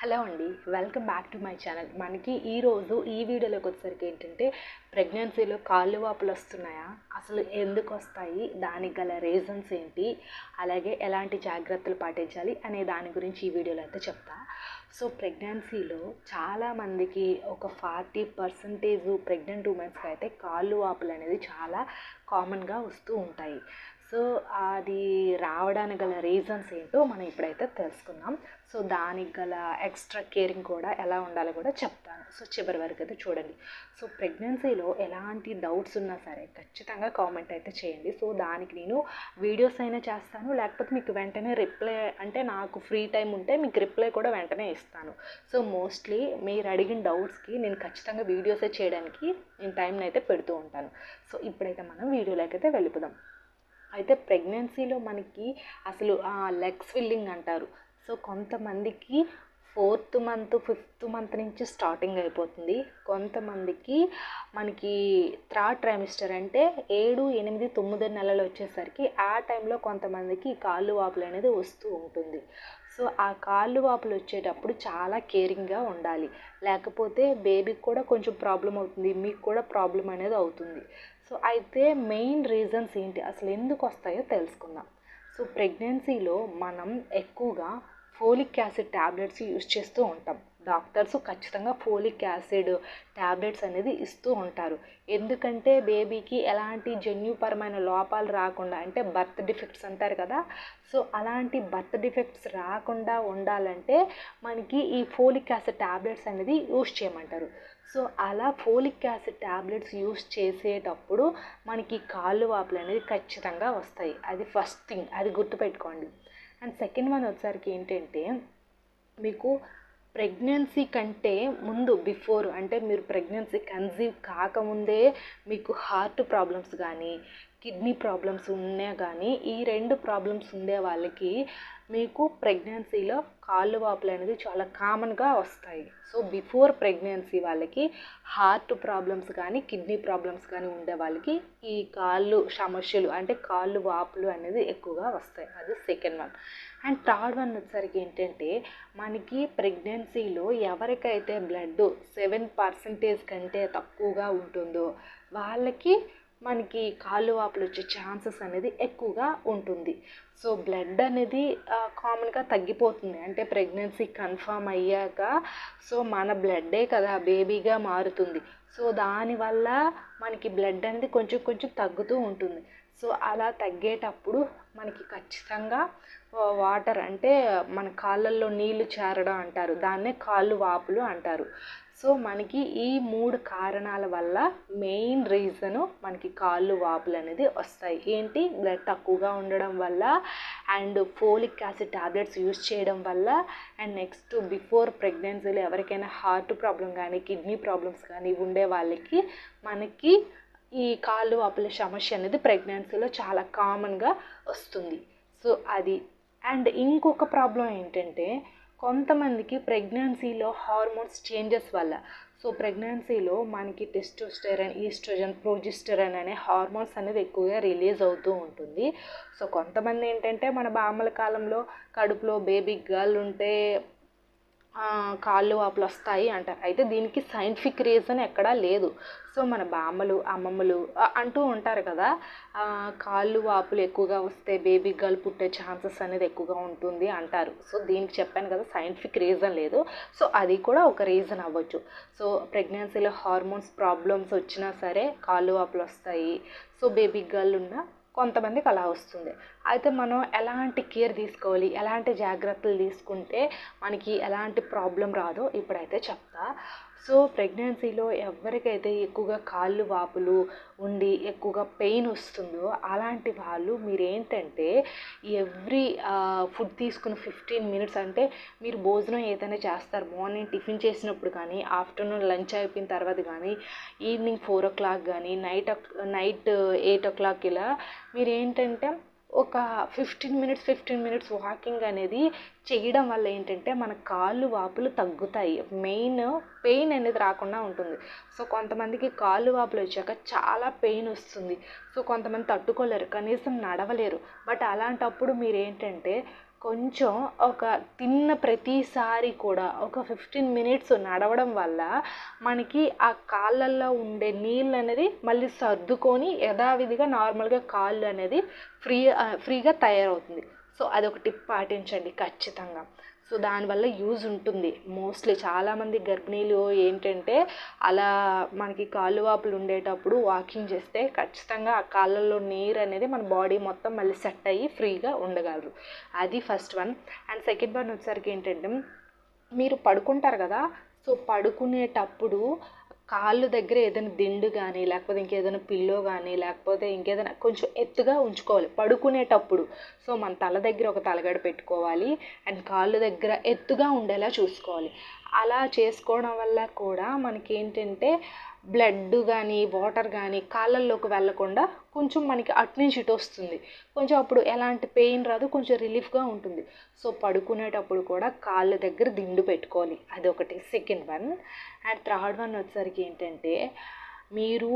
Hello అండి, welcome back to my channel. మనకి ఈరోజు ఈ వీడియోలోకి వచ్చేసరికి ఏంటంటే ప్రెగ్నెన్సీలో కాళ్ళు వాపులు వస్తున్నాయా, అసలు ఎందుకు వస్తాయి, దానికి గల రీజన్స్ ఏంటి, అలాగే ఎలాంటి జాగ్రత్తలు పాటించాలి అనే దాని గురించి ఈ వీడియోలో అయితే చెప్తా. సో ప్రెగ్నెన్సీలో చాలామందికి ఒక 40% ప్రెగ్నెంట్ ఉమెన్స్కి అయితే కాళ్ళు వాపులు అనేది చాలా కామన్గా వస్తూ ఉంటాయి. సో అది రావడానికి గల రీజన్స్ ఏంటో మనం ఇప్పుడైతే తెలుసుకుందాం. సో దానికి గల ఎక్స్ట్రా కేరింగ్ కూడా ఎలా ఉండాలో కూడా చెప్తాను. సో చివరి వరకు అయితే చూడండి. సో ప్రెగ్నెన్సీలో ఎలాంటి డౌట్స్ ఉన్నా సరే ఖచ్చితంగా కామెంట్ అయితే చేయండి. సో దానికి నేను వీడియోస్ అయినా చేస్తాను, లేకపోతే మీకు వెంటనే రిప్లై, అంటే నాకు ఫ్రీ టైం ఉంటే మీకు రిప్లై కూడా వెంటనే ఇస్తాను. సో మోస్ట్లీ మీరు అడిగిన డౌట్స్కి నేను ఖచ్చితంగా వీడియోసే చేయడానికి నేను టైంని అయితే పెడుతూ ఉంటాను. సో ఇప్పుడైతే మనం వీడియోలోకి అయితే వెళ్ళిపోదాం. అయితే ప్రెగ్నెన్సీలో మనకి అసలు లెగ్ స్విల్లింగ్ అంటారు. సో కొంతమందికి 4th మంత్ 5th మంత్ నుంచి స్టార్టింగ్ అయిపోతుంది. కొంతమందికి మనకి 3rd ట్రైమిస్టర్ అంటే 7, 8, 9 నెలలు వచ్చేసరికి ఆ టైంలో కొంతమందికి కాళ్ళు వాపులు అనేది వస్తూ ఉంటుంది. సో ఆ కాళ్ళు వాపులు వచ్చేటప్పుడు చాలా కేరింగ్గా ఉండాలి, లేకపోతే బేబీకి కూడా కొంచెం ప్రాబ్లం అవుతుంది, మీకు కూడా ప్రాబ్లం అనేది అవుతుంది. సో అయితే మెయిన్ రీజన్స్ ఏంటి, అసలు ఎందుకు వస్తాయో తెలుసుకుందాం. సో ప్రెగ్నెన్సీలో మనం ఎక్కువగా ఫోలిక్ యాసిడ్ ట్యాబ్లెట్స్ యూజ్ చేస్తూ ఉంటాం. డాక్టర్స్ ఖచ్చితంగా ఫోలిక్ యాసిడ్ ట్యాబ్లెట్స్ అనేది ఇస్తూ ఉంటారు. ఎందుకంటే బేబీకి ఎలాంటి జన్యుపరమైన లోపాలు రాకుండా, అంటే బర్త్ డిఫెక్ట్స్ అంటారు కదా, సో అలాంటి బర్త్ డిఫెక్ట్స్ రాకుండా ఉండాలంటే మనకి ఈ ఫోలిక్ యాసిడ్ ట్యాబ్లెట్స్ అనేది యూజ్ చేయమంటారు. సో అలా ఫోలిక్ యాసిడ్ ట్యాబ్లెట్స్ యూజ్ చేసేటప్పుడు మనకి కాళ్ళు వాపులు అనేది ఖచ్చితంగా వస్తాయి. అది ఫస్ట్ థింగ్, అది గుర్తుపెట్టుకోండి. అండ్ సెకండ్ వన్ వచ్చేసరికి ఏంటంటే, మీకు ప్రెగ్నెన్సీ కంటే ముందు బిఫోర్, అంటే మీరు ప్రెగ్నెన్సీ కన్సీవ్ కాకముందే మీకు హార్ట్ ప్రాబ్లమ్స్ కానీ కిడ్నీ ప్రాబ్లమ్స్ ఉన్నా కానీ, ఈ 2 ప్రాబ్లమ్స్ ఉండే వాళ్ళకి మీకు ప్రెగ్నెన్సీలో కాళ్ళు వాపులు అనేది చాలా కామన్గా వస్తాయి. సో బిఫోర్ ప్రెగ్నెన్సీ వాళ్ళకి హార్ట్ ప్రాబ్లమ్స్ కానీ కిడ్నీ ప్రాబ్లమ్స్ కానీ ఉండే వాళ్ళకి ఈ కాళ్ళు సమస్యలు, అంటే కాళ్ళు వాపులు అనేది ఎక్కువగా వస్తాయి. అది second one. And third one వచ్చేసరికి ఏంటంటే, మనకి ప్రెగ్నెన్సీలో ఎవరికైతే బ్లడ్ 7% కంటే తక్కువగా ఉంటుందో వాళ్ళకి మనకి కాళ్ళు వాపులు వచ్చే ఛాన్సెస్ అనేది ఎక్కువగా ఉంటుంది. సో బ్లడ్ అనేది కామన్గా తగ్గిపోతుంది, అంటే ప్రెగ్నెన్సీ కన్ఫర్మ్ అయ్యాక సో మన బ్లడ్డే కదా బేబీగా మారుతుంది. సో దానివల్ల మనకి బ్లడ్ అనేది కొంచెం కొంచెం తగ్గుతూ ఉంటుంది. సో అలా తగ్గేటప్పుడు మనకి ఖచ్చితంగా వాటర్, అంటే మన కాళ్ళల్లో నీళ్లు చేరడం అంటారు, దాన్నే కాళ్ళు వాపులు అంటారు. సో మనకి ఈ 3 కారణాల వల్ల మెయిన్ రీజను మనకి కాళ్ళు వాపులు అనేది వస్తాయి. ఏంటి, బ్లడ్ తక్కువగా ఉండడం వల్ల, and folic acid tablets use చేయడం వల్ల, అండ్ నెక్స్ట్ బిఫోర్ ప్రెగ్నెన్సీలో ఎవరికైనా హార్ట్ ప్రాబ్లం కానీ కిడ్నీ ప్రాబ్లమ్స్ కానీ ఉండే వాళ్ళకి మనకి ఈ కాళ్ళు వాపుల సమస్య అనేది ప్రెగ్నెన్సీలో చాలా కామన్గా వస్తుంది. సో అది. అండ్ ఇంకొక ప్రాబ్లం ఏంటంటే, కొంతమందికి ప్రెగ్నెన్సీలో హార్మోన్స్ చేంజెస్ వల్ల, సో ప్రెగ్నెన్సీలో మనకి టెస్టోస్టెరాన్, ఈస్ట్రోజన్, ప్రొజెస్టెరాన్ అనే హార్మోన్స్ అనేది ఎక్కువగా రిలీజ్ అవుతూ ఉంటుంది. సో కొంతమంది ఏంటంటే, మన బామ్మల కాలంలో కడుపులో బేబీ గర్ల్ ఉంటే కాళ్ళు వాపులు వస్తాయి అంటారు. అయితే దీనికి సైంటిఫిక్ రీజన్ ఎక్కడా లేదు. సో మన బామ్మలు అమ్మమ్మలు అంటూ ఉంటారు కదా, కాళ్ళు వాపులు ఎక్కువగా వస్తే బేబీ గర్ల్ పుట్టే ఛాన్సెస్ అనేది ఎక్కువగా ఉంటుంది అంటారు. సో దీనికి చెప్పాను కదా, సైంటిఫిక్ రీజన్ లేదు. సో అది కూడా ఒక రీజన్ అవ్వచ్చు. సో ప్రెగ్నెన్సీలో హార్మోన్స్ ప్రాబ్లమ్స్ వచ్చినా సరే కాళ్ళు వాపులు వస్తాయి. సో బేబీ గర్ల్ ఉన్న కొంతమందికి అలా వస్తుంది. అయితే మనం ఎలాంటి కేర్ తీసుకోవాలి, ఎలాంటి జాగ్రత్తలు తీసుకుంటే మనకి ఎలాంటి ప్రాబ్లం రాదో ఇప్పుడైతే చెప్తా. సో ప్రెగ్నెన్సీలో ఎవరికైతే ఎక్కువగా కాళ్ళు వాపులు ఉండి ఎక్కువగా పెయిన్ వస్తుందో అలాంటి వాళ్ళు మీరు ఏంటంటే, ఎవ్రీ ఫుడ్ తీసుకున్న 15 మినిట్స్, అంటే మీరు భోజనం ఏదైనా చేస్తారు, మార్నింగ్ టిఫిన్ చేసినప్పుడు కానీ, ఆఫ్టర్నూన్ లంచ్ అయిపోయిన తర్వాత కానీ, ఈవినింగ్ 4 o'clock కానీ, నైట్ 8 o'clock ఇలా మీరు ఏంటంటే ఒక 15 మినిట్స్ వాకింగ్ అనేది చేయడం వల్ల ఏంటంటే మన కాళ్ళు వాపులు తగ్గుతాయి, మెయిన్ పెయిన్ అనేది రాకుండా ఉంటుంది. సో కొంతమందికి కాళ్ళు వాపులు వచ్చాక చాలా పెయిన్ వస్తుంది. సో కొంతమంది తట్టుకోలేరు, కనీసం నడవలేరు. బట్ అలాంటప్పుడు మీరు ఏంటంటే కొంచెం ఒక తిన్న ప్రతిసారి కూడా ఒక 15 మినిట్స్ నడవడం వల్ల మనకి ఆ కాళ్ళల్లో ఉండే నీళ్ళు అనేది మళ్ళీ సర్దుకొని యథావిధిగా నార్మల్గా కాళ్ళు అనేది ఫ్రీగా తయారవుతుంది. సో అదొక టిప్ పాటించండి ఖచ్చితంగా. సో దానివల్ల యూజ్ ఉంటుంది. మోస్ట్లీ చాలామంది గర్భిణీలు ఏంటంటే అలా మనకి కాళ్ళు వాపులు ఉండేటప్పుడు వాకింగ్ చేస్తే ఖచ్చితంగా ఆ కాళ్ళల్లో నీరు అనేది మన బాడీ మొత్తం మళ్ళీ సెట్ అయ్యి ఫ్రీగా ఉండగలరు. అది first one. And second one వచ్చేసరికి ఏంటంటే మీరు పడుకుంటారు కదా, సో పడుకునేటప్పుడు కాళ్ళు దగ్గర ఏదైనా దిండు కానీ లేకపోతే ఇంకేదైనా పిల్లో కానీ లేకపోతే ఇంకేదైనా కొంచెం ఎత్తుగా ఉంచుకోవాలి పడుకునేటప్పుడు. సో మన తల దగ్గర ఒక తలగడ పెట్టుకోవాలి అండ్ కాళ్ళు దగ్గర ఎత్తుగా ఉండేలా చూసుకోవాలి. అలా చేసుకోవడం వల్ల కూడా మనకి ఏంటంటే బ్లడ్ కానీ వాటర్ కానీ కాళ్ళల్లోకి వెళ్ళకుండా కొంచెం మనకి అటు నుంచి ఇటు వస్తుంది. కొంచెం అప్పుడు ఎలాంటి పెయిన్ రాదు, కొంచెం రిలీఫ్గా ఉంటుంది. సో పడుకునేటప్పుడు కూడా కాళ్ళ దగ్గర దిండు పెట్టుకోవాలి, అదొకటి second one. And third one వచ్చేసరికి ఏంటంటే మీరు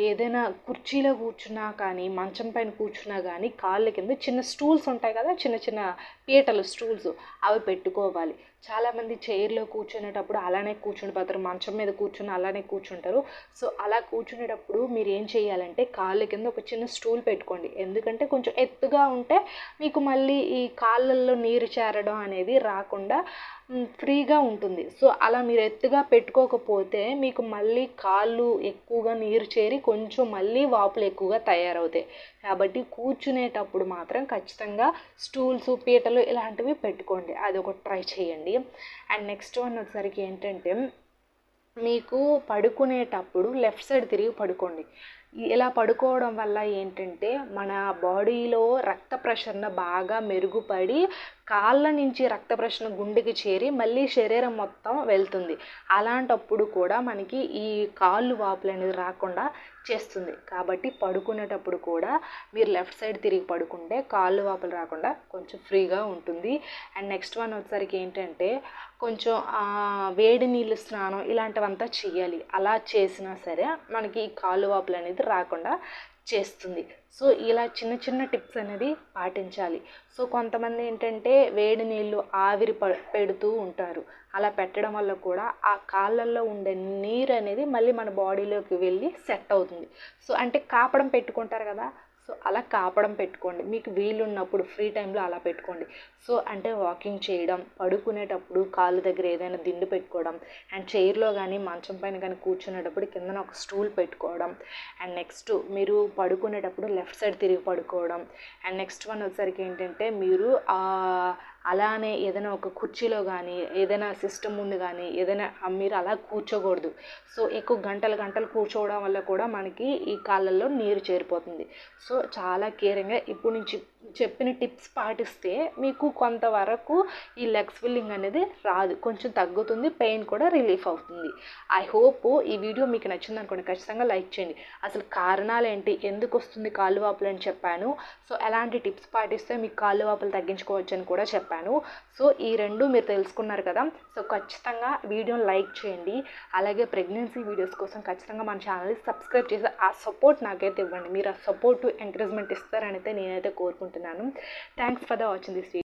ఏదైనా కుర్చీలో కూర్చున్నా కానీ మంచం పైన కూర్చున్నా కానీ కాళ్ళ కింద చిన్న స్టూల్స్ ఉంటాయి కదా, చిన్న చిన్న పీటలు స్టూల్స్, అవి పెట్టుకోవాలి. చాలామంది చైర్లో కూర్చునేటప్పుడు అలానే కూర్చుండిపోతారు, మంచం మీద కూర్చుని అలానే కూర్చుంటారు. సో అలా కూర్చునేటప్పుడు మీరు ఏం చేయాలంటే కాళ్ళ కింద ఒక చిన్న స్టూల్ పెట్టుకోండి. ఎందుకంటే కొంచెం ఎత్తుగా ఉంటే మీకు మళ్ళీ ఈ కాళ్ళల్లో నీరు చేరడం అనేది రాకుండా ఫ్రీగా ఉంటుంది. సో అలా మీరు ఎత్తుగా పెట్టుకోకపోతే మీకు మళ్ళీ కాళ్ళు ఎక్కువగా నీరు చేరి కొంచెం మళ్ళీ వాపులు ఎక్కువగా తయారవుతాయి. కాబట్టి కూర్చునేటప్పుడు మాత్రం ఖచ్చితంగా స్టూల్స్ పీటలు ఇలాంటివి పెట్టుకోండి, అది ఒకటి ట్రై చేయండి. అండ్ నెక్స్ట్ వన్ వచ్చేసరికి ఏంటంటే మీకు పడుకునేటప్పుడు లెఫ్ట్ సైడ్ తిరిగి పడుకోండి. ఇలా పడుకోవడం వల్ల ఏంటంటే మన బాడీలో రక్త ప్రసరణ బాగా మెరుగుపడి కాళ్ళ నుంచి రక్త ప్రసరణ గుండెకి చేరి మళ్ళీ శరీరం మొత్తం వెళ్తుంది. అలాంటప్పుడు కూడా మనకి ఈ కాళ్ళు వాపులు అనేది రాకుండా చేస్తుంది. కాబట్టి పడుకునేటప్పుడు కూడా మీరు లెఫ్ట్ సైడ్ తిరిగి పడుకుంటే కాళ్ళు వాపులు రాకుండా కొంచెం ఫ్రీగా ఉంటుంది. అండ్ నెక్స్ట్ వన్ వచ్చేసరికి ఏంటంటే కొంచెం వేడి నీళ్ళు స్నానం ఇలాంటివంతా చేయాలి. అలా చేసినా సరే మనకి ఈ కాళ్ళు వాపులు అనేది రాకుండా చేస్తుంది. సో ఇలా చిన్న చిన్న టిప్స్ అనేది పాటించాలి. సో కొంతమంది ఏంటంటే వేడి నీళ్ళు ఆవిరి పెడుతూ ఉంటారు. అలా పెట్టడం వల్ల కూడా ఆ కాళ్ళల్లో ఉండే నీరు అనేది మళ్ళీ మన బాడీలోకి వెళ్ళి సెట్ అవుతుంది. సో అంటే కాపడం పెట్టుకుంటారు కదా, సో అలా కాపడం పెట్టుకోండి. మీకు వీలున్నప్పుడు ఫ్రీ టైంలో అలా పెట్టుకోండి. సో అంటే వాకింగ్ చేయడం, పడుకునేటప్పుడు కాళ్ళ దగ్గర ఏదైనా దిండు పెట్టుకోవడం, అండ్ చైర్లో కానీ మంచం పైన కానీ కూర్చునేటప్పుడు కిందన ఒక స్టూల్ పెట్టుకోవడం, అండ్ నెక్స్ట్ మీరు పడుకునేటప్పుడు లెఫ్ట్ సైడ్ తిరిగి పడుకోవడం. అండ్ నెక్స్ట్ వన్ వచ్చేసరికి ఏంటంటే మీరు అలానే ఏదైనా ఒక కుర్చీలో కానీ ఏదైనా సిస్టమ్ ముందు కానీ ఏదైనా మీరు అలా కూర్చోకూడదు. సో ఎక్కువ గంటలు కూర్చోవడం వల్ల కూడా మనకి ఈ కాళ్ళల్లో నీరు చేరిపోతుంది. సో చాలా కేరింగ్గా ఇప్పుడు నుంచి చెప్పిన టిప్స్ పాటిస్తే మీకు కొంతవరకు ఈ లెగ్ స్వెల్లింగ్ అనేది రాదు, కొంచెం తగ్గుతుంది, పెయిన్ కూడా రిలీఫ్ అవుతుంది. ఐ హోప్ ఈ వీడియో మీకు నచ్చింది అనుకోండి, ఖచ్చితంగా లైక్ చేయండి. అసలు కారణాలు ఏంటి, ఎందుకు వస్తుంది కాళ్ళు వాపులు అని చెప్పాను. సో ఎలాంటి టిప్స్ పాటిస్తే మీకు కాళ్ళు వాపులు తగ్గించుకోవచ్చు అని కూడా చెప్పాను. సో ఈ రెండు మీరు తెలుసుకున్నారు కదా. సో ఖచ్చితంగా వీడియోని లైక్ చేయండి. అలాగే ప్రెగ్నెన్సీ వీడియోస్ కోసం ఖచ్చితంగా మన ఛానల్ని సబ్స్క్రైబ్ చేసి ఆ సపోర్ట్ నాకైతే ఇవ్వండి. మీరు ఆ సపోర్ట్ ఎంకరేజ్మెంట్ ఇస్తారనైతే నేనైతే కోరుకుంటున్నాను. Thanks for the watching this video.